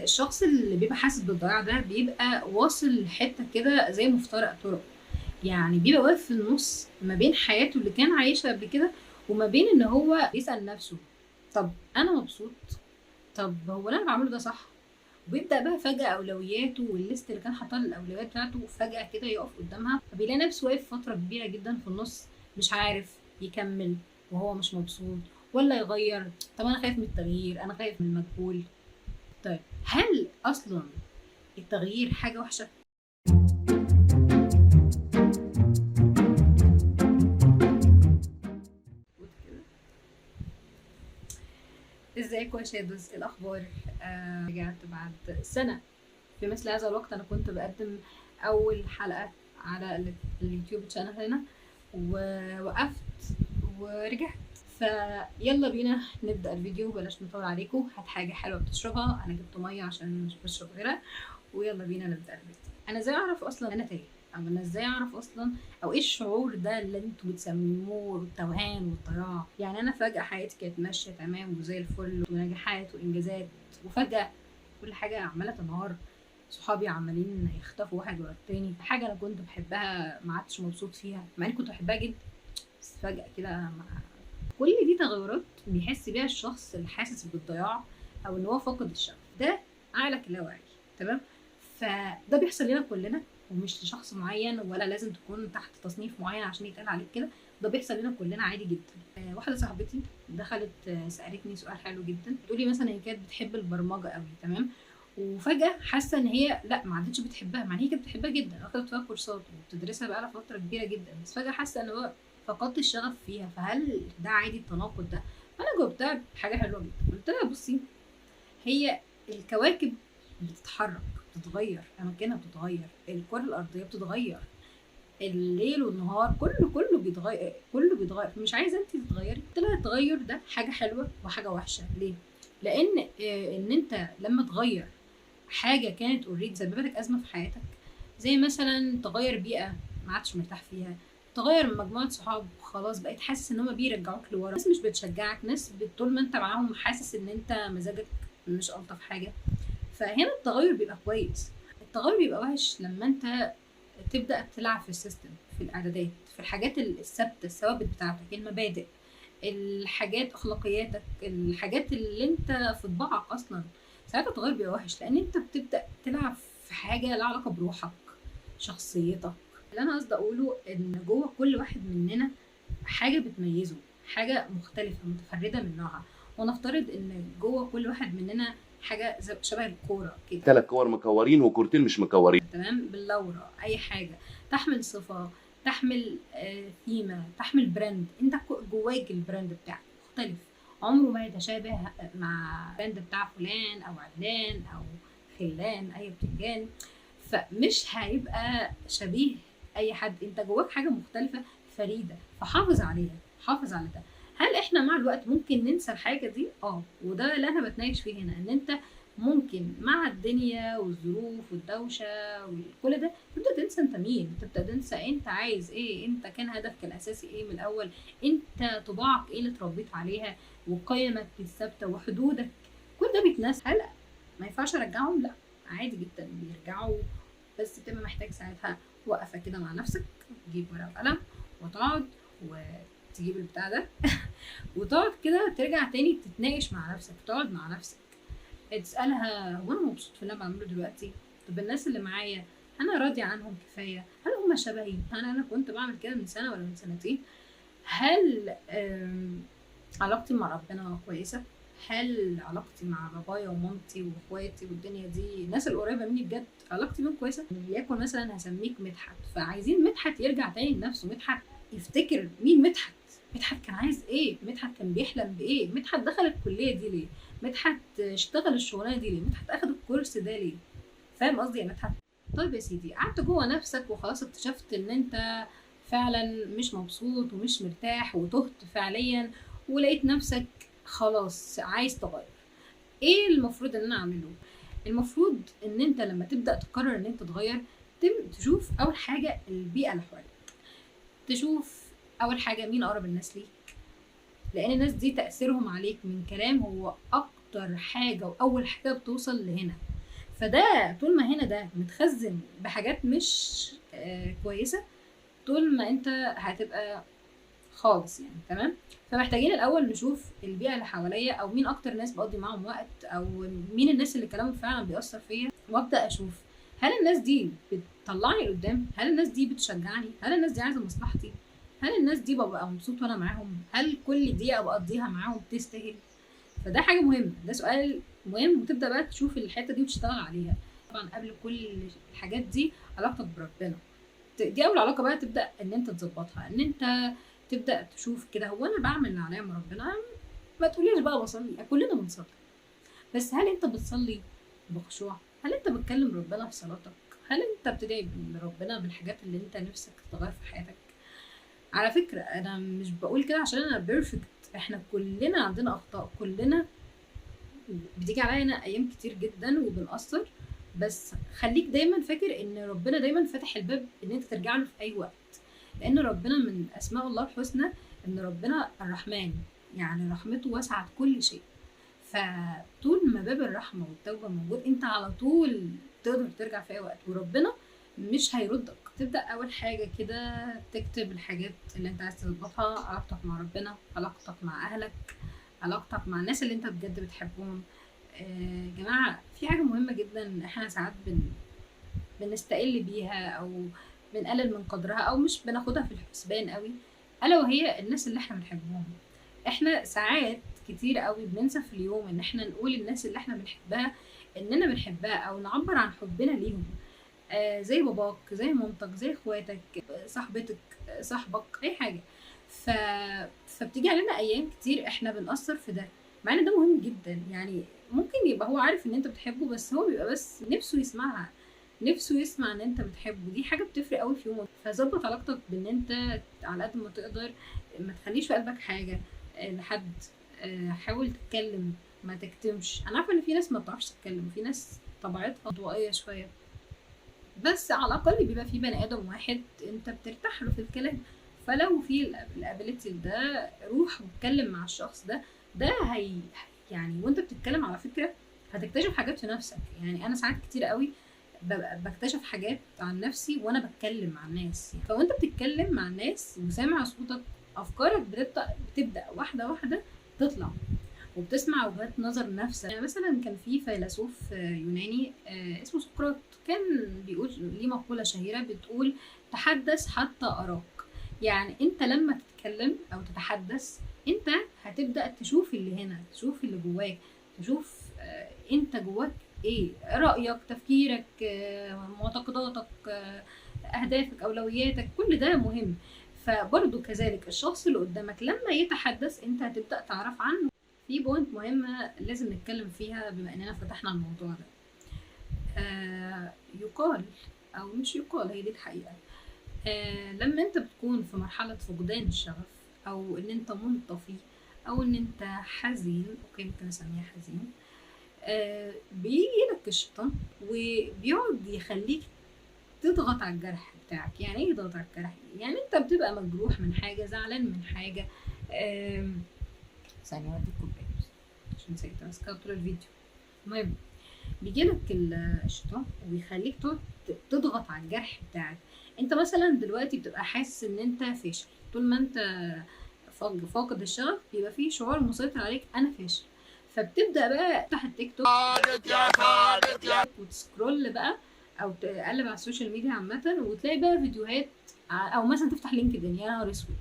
الشخص اللي بيبقى حاسس بالضياع ده بيبقى واصل لحتة كده زي مفترق طرق، يعني بيبقى واقف في النُص ما بين حياته اللي كان عايشها قبل كده، وما بين إن هو يسأل نَفْسه طَب أنا مبسوط؟ طَب هو اللي أنا باعمله ده صح؟ وبيبدأ بقى فجأة أولوياته والlist اللي كان حاططها للأولويات بتاعته فجأة كده يقف قدامها، فبيلاقي نفسه واقف فترة كبيرة جدًا في النُص مش عارف يكمّل وهو مش مبسوط والّا يغيّر، طَب أنا خايف من التغيير، أنا خايف من المجهول. طيب هل أصلًا التغيير حاجة وحشة؟ ازيكم يا شادوز، إيه الأخبار؟ رجعت بعد سنة في مثل هذا الوقت. أنا كنت باقدّم أول حلقة على اليوتيوب channel هنا، ووقفت ورجعت. فيلا بينا نبدأ الفيديو، بلاش نطول عليكم. هات حاجة حلوة بتشربها، أنا جبت مَيّة عشان مش باشرب غيرها، ويلا بينا نبدأ الفيديو. أنا إزاي أعرف أصلًا أنا تايهة؟ أو أنا إزاي أعرف أصلًا، أو إيه الشعور ده اللي أنتم بتسموه التوهان والضياع؟ يعني أنا فجأة حياتي كانت ماشية تمام وزي الفل ونجاحات وإنجازات، وفجأة كل حاجة عمّالة تنهار، صحابي عمّالين يختفوا واحد ورا التاني، حاجة أنا كنت باحبها ما عدتش مبسوط فيها، مع إني كنت باحبها جدًا، بس فجأة كده كل دي تغيرات بيحس بيها الشخص اللي حاسس بالضياع أو إن هو فاقد الشغف، ده عقلك اللاواعي، تمام؟ فده بيحصل لنا كلنا ومش لشخص معين، ولا لازم تكون تحت تصنيف معين عشان يتقال عليك كده، ده بيحصل لنا كلنا عادي جدا. واحده صاحبتي دخلت سالتني سؤال حلو جدا، بتقولي مثلا هي كانت بتحب البرمجه قوي، تمام؟ وفجاه حاسه ان هي لا ما عادتش بتحبها، مع ان هي كانت بتحبها جدا، اخدت فيها كورسات وبتدرسها بقالها فتره كبيره جدا، بس فجاه حاسه ان هو فقدت الشغف فيها. فهل ده عادي التناقض ده؟ فانا جاوبتها بحاجه حلوه جدا، قلت لها بصي، هي الكواكب بتتحرك، بتتغير، اماكنها بتتغير، الكره الارضيه بتتغير، الليل والنهار كله بيتغير، كله بيتغير. مش عايزه انت تتغيري؟ قلت لها التغير ده حاجه حلوه وحاجه وحشه. ليه؟ لان ان انت لما تغير حاجه كانت اوريدي سببت لك ازمه في حياتك، زي مثلا تغير بيئه ما عادش مرتاح فيها، تغير مجموعه صحاب خلاص بقيت حاسس ان هم بيرجعوك لورا، ناس مش بتشجعك، ناس طول ما انت معاهم حاسس ان انت مزاجك مش الطف حاجه، فهنا التغير بيبقى كويس. التغير بيبقى وحش لما انت تبدا تلعب في السيستم، في الاعدادات، في الحاجات الثابته، الثوابت بتاعتك، المبادئ، الحاجات، اخلاقياتك، الحاجات اللي انت في طباعك اصلا. ساعتها التغير بيبقى وحش لان انت بتبدا تلعب في حاجه لها علاقه بروحك، شخصيتك. اللي انا قصدي اقوله ان جوه كل واحد مننا حاجه بتميزه، حاجه مختلفه متفرده من نوعها. ونفترض ان جوه كل واحد مننا حاجه شبه الكوره كده، 3 كور مكورين وكورتين مش مكورين، تمام؟ باللورة، اي حاجه تحمل صفه، تحمل ثيمه، تحمل براند، انت جواك البراند بتاعك مختلف، عمره ما يتشابه مع براند بتاع فلان او علان او خلان اي بتنجان، فمش هيبقى شبيه اي حد، انت جواك حاجه مختلفه فريده، فحافظ عليها، حافظ على ده. هل احنا مع الوقت ممكن ننسى الحاجه دي؟ وده اللي انا بتناقش فيه هنا، ان انت ممكن مع الدنيا والظروف والدوشه وكل ده تبدا تنسى انت مين، تبدا تنسى انت عايز ايه، انت كان هدفك الاساسي ايه من الاول، انت طباعك ايه اللي اتربيت عليها، وقيمك الثابته وحدودك، كل ده بيتنسى. هل ما ينفعش ارجعهم؟ لا، عادي جدا بيرجعوا، بس بتبقى محتاج ساعتها وقفه كده مع نفسك، تجيب ورقه وقلم وتقعد وتجيب البتاع ده وتقعد كده ترجع تاني تتناقش مع نفسك، تقعد مع نفسك تسألها هو أنا مبسوط في اللي أنا بعمله دلوقتي؟ طب الناس اللي معايا أنا راضية عنهم كفاية؟ هل هم شبهي؟ أنا كنت بعمل كده من سنة ولا من سنتين؟ هل علاقتي مع ربنا كويسة؟ هل علاقتي مع بابايا ومامتي واخواتي والدنيا دي الناس القريبة مني بجد علاقتي بيهم كويسة؟ وليكن مثلا هسميك مدحت، فعايزين مدحت يرجع تاني لنفسه، مدحت يفتكر مين مدحت، مدحت كان عايز ايه، مدحت كان بيحلم بايه، مدحت دخل الكلية دي ليه، مدحت اشتغل الشغلانة دي ليه، مدحت اخد الكورس ده ليه. فاهم قصدي يا مدحت؟ طيب يا سيدي، قعدت جوه نفسك وخلاص اكتشفت ان انت فعلا مش مبسوط ومش مرتاح وتهت فعليا، ولقيت نفسك خلاص عايز تغير. ايه المفروض ان انا اعمله؟ المفروض ان انت لما تبدا تقرر ان انت تغير، تشوف اول حاجه البيئه اللي حواليك، تشوف اول حاجه مين اقرب الناس ليك، لان الناس دي تاثيرهم عليك من كلام هو اكتر حاجه واول حاجه بتوصل لهنا. فده طول ما هنا ده متخزن بحاجات مش كويسه، طول ما انت هتبقى خالص يعني. تمام. فمحتاجين الاول نشوف البيئه اللي حواليا، او مين اكتر ناس بقضي معاهم وقت، او مين الناس اللي كلامهم فعلا بيأثر فيا، وابدا اشوف هل الناس دي بتطلعني لقدام، هل الناس دي بتشجعني، هل الناس دي عايزه مصلحتي، هل الناس دي ببقى مبسوط وانا معاهم، هل كل دقيقه بقضيها معاهم تستاهل. فده حاجه مهمه، ده سؤال مهم، وتبدا بقى تشوف الحته دي وتشتغل عليها. طبعا قبل كل الحاجات دي علاقتك بربنا، دي اول علاقه بقى تبدا ان انت تظبطها، ان انت تبدا تشوف كده هو انا بعمل اللي عليا مع ربنا. ما تقوليش بقى بصلي، كلنا بنصلي، بس هل انت بتصلي بخشوع؟ هل انت بتكلم ربنا في صلاتك؟ هل انت بتدعي لربنا بالحاجات اللي انت نفسك تتغير في حياتك؟ على فكره انا مش بقول كده عشان انا بيرفكت، احنا كلنا عندنا اخطاء، كلنا بتيجي علينا ايام كتير جدا وبنقصر، بس خليك دايما فاكر ان ربنا دايما فاتح الباب ان انت ترجع له في اي وقت، لان ربنا من اسماء الله الحسنى ان ربنا الرحمن، يعني رحمته وسعت كل شيء. فطول ما باب الرحمه والتوبه موجود انت على طول تقدر ترجع في اي وقت، وربنا مش هيردك. تبدا اول حاجه كده تكتب الحاجات اللي انت عايز تظبطها، علاقتك مع ربنا، علاقتك مع اهلك، علاقتك مع الناس اللي انت بجد بتحبهم. جماعه في حاجه مهمه جدا احنا ساعات بنستقل بيها، او بنقلل من قدرها، او مش بناخدها في الحسبان قوي، الا وهي الناس اللي احنا بنحبهم. احنا ساعات كتير قوي بننسى في اليوم ان احنا نقول الناس اللي احنا بنحبها اننا بنحبها، او نعبر عن حبنا ليهم. زي باباك، زي مامتك، زي اخواتك، صاحبتك، صاحبك، اي حاجه. ف... فبتيجي علينا ايام كتير احنا بنأثر في ده، مع ان ده مهم جدا. يعني ممكن يبقى هو عارف ان انت بتحبه، بس هو بيبقى بس نفسه يسمعها، نفسه يسمع ان انت بتحبه. دي حاجه بتفرق قوي في يومك. فظبط علاقتك بان انت على قد ما تقدر ما تخليش في قلبك حاجه لحد. حاول تتكلم، ما تكتمش. انا عارفه ان في ناس ما بتعرفش تتكلم، وفي ناس طبيعتها انطوائيه شويه، بس على الاقل بيبقى في بني ادم واحد انت بترتاح له في الكلام. فلو في الابيليتي ده، روح واتكلم مع الشخص ده. ده يعني وانت بتتكلم على فكره هتكتشف حاجات في نفسك. يعني انا ساعات كتير قوي بكتشف حاجات عن نفسي وانا بتكلم مع الناس. يعني فوانت بتتكلم مع الناس وسامع صوتك، افكارك بتبدا واحده واحده تطلع، وبتسمع وجهات نظر نفسك. يعني مثلا كان في فيلسوف يوناني اسمه سقراط، كان بيقول ليه مقولة شهيرة بتقول تحدث حتى أراك. يعني انت لما تتكلم او تتحدث انت هتبدأ تشوف اللي هنا، تشوف اللي جواك، تشوف انت جواك ايه، رأيك، تفكيرك، معتقداتك، اهدافك، اولوياتك، كل ده مهم. فبرضه كذلك الشخص اللي قدامك لما يتحدث انت هتبدأ تعرف عنه. في بوينت مهمة لازم نتكلم فيها بما اننا فتحنا الموضوع ده. يقال او مش يقال، هي دي الحقيقة. لما انت بتكون في مرحلة فقدان الشغف، او ان انت منطفي، او ان انت حزين، اوكي ممكن نسميها حزين، بيجيلك الشيطان وبيقعد يخليك تضغط على الجرح بتاعك. يعني ايه يضغط على الجرح؟ يعني انت بتبقى مجروح من حاجة، زعلان من حاجة. ثانية اوديك كوباية عشان نسيت ماسكها طول الفيديو. المهم بيجيلك الشيطان وبيخليك تقعد تضغط على الجرح بتاعك. انت مثلا دلوقتي بتبقى حاسس ان انت فاشل، طول ما انت فاقد الشغف بيبقى فيه شعور مسيطر عليك انا فاشل. فبتبدا بقى تفتح التيك توك وتسكرول بقى، او تقلب على السوشيال ميديا عامه، وتلاقي بقى فيديوهات، او مثلا تفتح لينكدين، يا نهار اسود،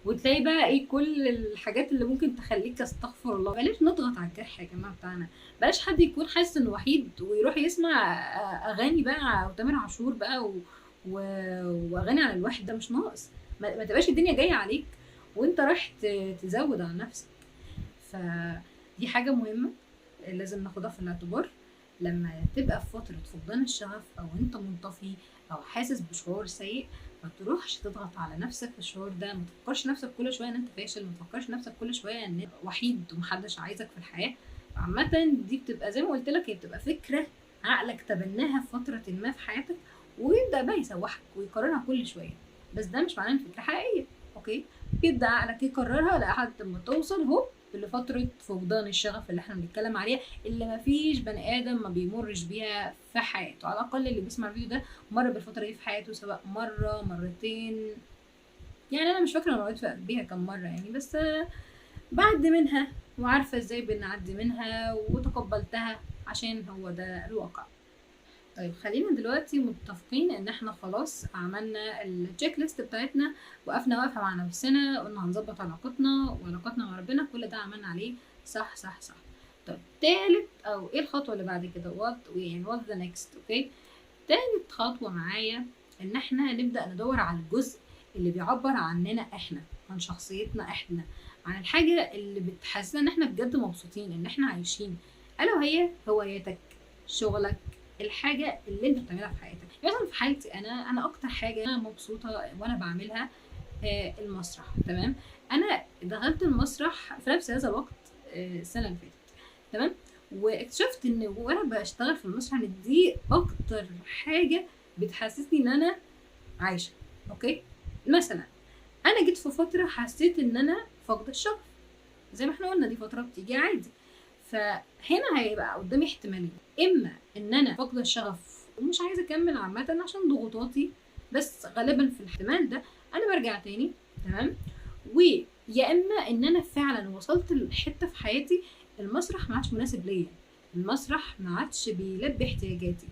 وتلاقي بقى ايه كل الحاجات اللي ممكن تخليك استغفر الله. بلاش نضغط على الجرح يا جماعه بتاعنا، بلاش حد يكون حاسس انه وحيد ويروح يسمع اغاني بقى وتامر عاشور بقى واغاني عن الوحده. مش ناقص، ما تبقاش الدنيا جايه عليك وانت رايح تزود على نفسك. فدي حاجه مهمه لازم ناخدها في الاعتبار لما تبقى في فتره فقدان الشغف، او انت منطفي، او حاسس بشعور سيء. ما تروحش تضغط على نفسك في الشعور ده، ما تفكرش نفسك كل شويه ان انت فاشل، ما تفكرش نفسك كل شويه ان وحيد ومحدش عايزك في الحياه. عامه دي بتبقى زي ما قلت لك، هي بتبقى فكره عقلك تبناها في فتره ما في حياتك، ويبدا بقى يسوحك ويكررها كل شويه. بس ده مش معناه ان الفكره حقيقيه، اوكي؟ يبدا عقلك يكررها لحد ما توصل هو لفتره فقدان الشغف اللي احنا بنتكلم عليها، اللي مفيش بني ادم ما بيمرش بيها في حياته. على الاقل اللي بيسمع الفيديو ده مر بالفتره دي في حياته، سواء مره مرتين، يعني انا مش فاكره انا مريت بيها كم مره يعني، بس بعد منها وعارفه ازاي بنعدي منها وتقبلتها عشان هو ده الواقع. طيب خلينا دلوقتي متفقين ان احنا خلاص عملنا التشيك ليست بتاعتنا، وقفنا وقفه مع نفسنا، قلنا هنظبط علاقتنا وعلاقتنا مع ربنا، كل ده عملنا عليه صح صح صح. طيب تالت او ايه الخطوه اللي بعد كده؟ وات ذا نيكست؟ اوكي، تالت خطوه معايا ان احنا نبدا ندور على الجزء اللي بيعبر عننا احنا، عن شخصيتنا احنا، عن الحاجه اللي بتحسسنا ان احنا بجد مبسوطين ان احنا عايشين، الا وهي هواياتك، شغلك، الحاجه اللي انت بتعملها في حياتك. مثلا في حالتي انا اكتر حاجه انا مبسوطه وانا بعملها المسرح. تمام، انا دخلت المسرح في نفس هذا الوقت السنه اللي فاتت. تمام، واكتشفت ان وانا بشتغل في المسرح ان دي اكتر حاجه بتحسسني ان انا عايشه. اوكي، مثلا انا جيت في فتره حسيت ان انا فاقده الشغف، زي ما احنا قلنا دي فتره بتيجي عادي. فهنا هيبقى قدامي احتمالين، اما ان انا فاقده الشغف ومش عايزه اكمل عامه عشان ضغوطاتي، بس غالبا في الاحتمال ده انا برجع تاني. تمام، ويا اما ان انا فعلا وصلت لحته في حياتي المسرح ما عادش مناسب ليا، المسرح ما عادش بيلبي احتياجاتي،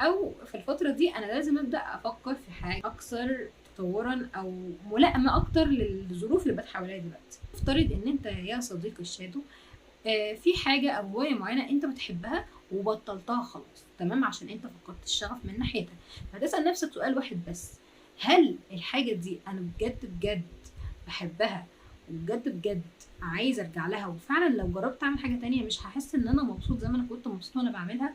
او في الفتره دي انا لازم ابدا افكر في حاجه اكثر تطورا او ملائمه اكتر للظروف اللي بقت حواليا دلوقتي. افترض ان انت يا صديقي الشادو في حاجه او هوايه معينه انت بتحبها وبطلتها خلاص، تمام، عشان انت فقدت الشغف من ناحيتها. هتسال نفسك سؤال واحد بس، هل الحاجه دي انا بجد بجد بحبها وبجد بجد عايزه ارجع لها، وفعلا لو جربت اعمل حاجه تانية مش هحس ان انا مبسوط زي ما انا كنت مبسوط وانا بعملها،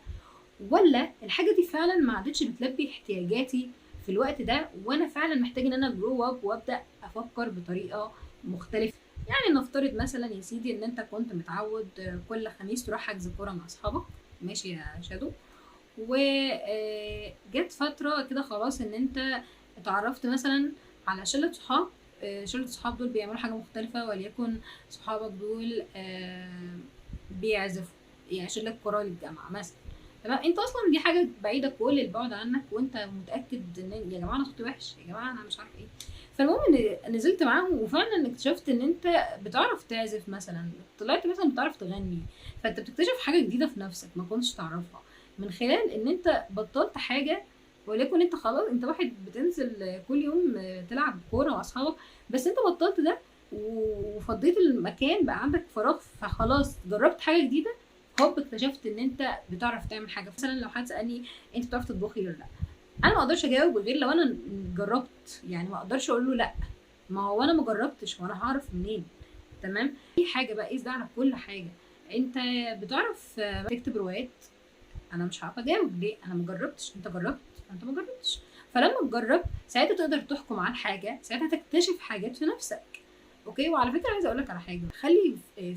ولا الحاجه دي فعلا ما عادتش بتلبي احتياجاتي في الوقت ده، وانا فعلا محتاج ان انا جرو اب وابدا افكر بطريقه مختلفه. يعني نفترض مثلا يا سيدي ان انت كنت متعود كل خميس تروح حجز كوره مع اصحابك، ماشي يا شادو، وجت فتره كده خلاص ان انت اتعرفت مثلا على شله صحاب، شله الصحاب دول بيعملوا حاجه مختلفه، وليكن صحابك دول بيعزفوا، يعني شله كورال الجامعه مثلا. تمام، انت اصلا دي حاجه بعيده كل البعد عنك، وانت متاكد ان يا جماعه انا صوتي وحش، يا جماعه انا مش عارف ايه. فالمهم ان نزلت معاهم وفعلا اكتشفت ان انت بتعرف تعزف مثلا، طلعت مثلا بتعرف تغني، فانت بتكتشف حاجه جديده في نفسك ما كنتش تعرفها من خلال ان انت بطلت حاجه. وليكن انت خلاص انت واحد بتنزل كل يوم تلعب كوره مع اصحابك، بس انت بطلت ده وفضيت المكان بقى عندك فراغ، فخلاص جربت حاجه جديده، هوب اكتشفت ان انت بتعرف تعمل حاجه. مثلا لو حد سالني انت بتعرف تطبخي ولا لا، انا ما اقدرش اجاوب غير لو انا جربت، يعني ما اقدرش اقول له لا، ما هو انا ما جربتش وانا هعرف منين. تمام، في حاجه بقى قيس ده على كل حاجه. انت بتعرف تكتب روايات؟ انا مش عارفه اجاوب ليه، انا ما جربتش. انت جربت؟ انت ما جربتش. فلما تجرب ساعتها تقدر تحكم على الحاجه، ساعتها تكتشف حاجات في نفسك. اوكي، وعلى فكره عايزه اقول لك على حاجه، خلي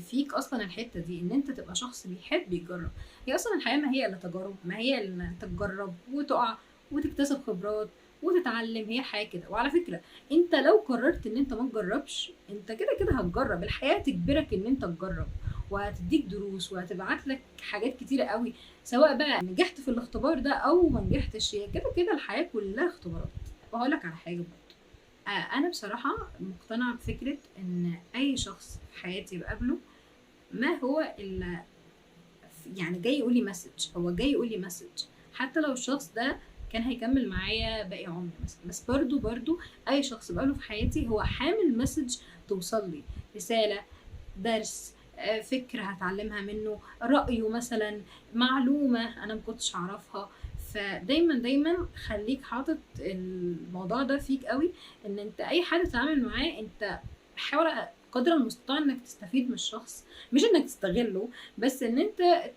فيك اصلا الحته دي ان انت تبقى شخص بيحب يجرب. هي اصلا الحياه ما هي الا تجارب، ما هي الا انت تجرب وتقع وتكتسب خبرات وتتعلم، هي حياه كده. وعلى فكره انت لو قررت ان انت ما تجربش، انت كده كده هتجرب، الحياه تجبرك ان انت تجرب، وهتديك دروس وهتبعت لك حاجات كتيره قوي، سواء بقى نجحت في الاختبار ده او ما نجحتش، هي كده كده الحياه كلها اختبارات. وهقول لك على حاجه برضه، انا بصراحه مقتنعه بفكره ان اي شخص في حياتي بقابله ما هو الا يعني جاي يقول لي مسج، هو جاي يقول لي مسج، حتى لو الشخص ده كان هيكمل معايا باقي عمري مثلا، بس برضو اي شخص بقابله في حياتي هو حامل مسج توصل لي، رساله، درس، فكره هتعلمها منه، رايه مثلا، معلومه انا مكنتش اعرفها. فدايما دايما خليك حاطط الموضوع ده فيك قوي، ان انت اي حد تتعامل معاه انت حاول قدر المستطاع انك تستفيد من الشخص، مش انك تستغله، بس ان انت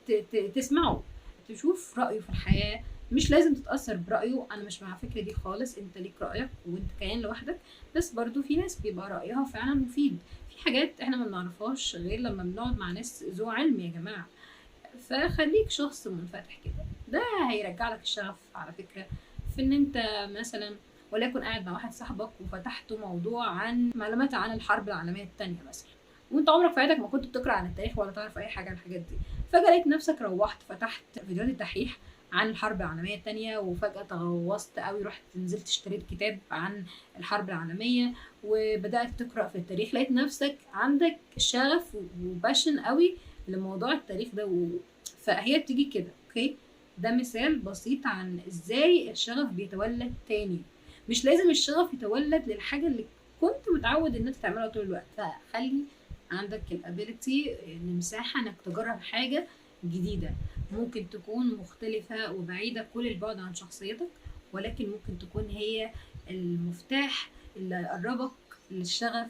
تسمعه، تشوف رأيه في الحياة، مش لازم تتأثر برأيه. انا مش مع الفكرة دي خالص، انت ليك رأيك وانت كيان لوحدك، بس برضو في ناس بيبقى رأيها فعلا مفيد، في حاجات احنا ما بنعرفهاش غير لما بنقعد مع ناس ذو علم يا جماعة. فخليك شخص منفتح كده، ده هيرجع لك الشغف على فكرة، في ان انت مثلا وليكن قاعد مع واحد صاحبك وفتحتوا موضوع عن معلومات عن الحرب العالمية التانية مثلا، وانت عمرك في حياتك ما كنت بتقرا عن التاريخ ولا تعرف اي حاجه عن الحاجات دي. فجاه لقيت نفسك روحت فتحت فيديوهات الدحيح عن الحرب العالميه الثانيه، وفجاه تغوصت قوي، رحت نزلت اشتريت كتاب عن الحرب العالميه وبدات تقرا في التاريخ. لقيت نفسك عندك شغف وباشن قوي لموضوع التاريخ ده فهي بتيجي كده. اوكي، ده مثال بسيط عن ازاي الشغف بيتولد تاني. مش لازم الشغف يتولد للحاجة اللي كنت متعود ان انت تعملها طول الوقت، فخلي عندك الابيليتي، المساحة انك تجرب حاجة جديدة ممكن تكون مختلفة وبعيدة كل البعد عن شخصيتك، ولكن ممكن تكون هي المفتاح اللي يقربك للشغف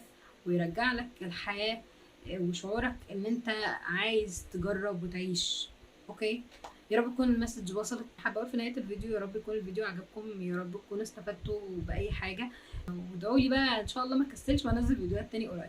ويرجع لك الحياة وشعورك ان انت عايز تجرب وتعيش. اوكي، يا رب تكون المسج وصلت. حابه اقول في نهايه الفيديو يا رب يكون الفيديو عجبكم، يا رب تكونوا استفدتوا باي حاجه، وادعوا لي بقى ان شاء الله ما كسلش وانزل فيديوهات تاني قريب.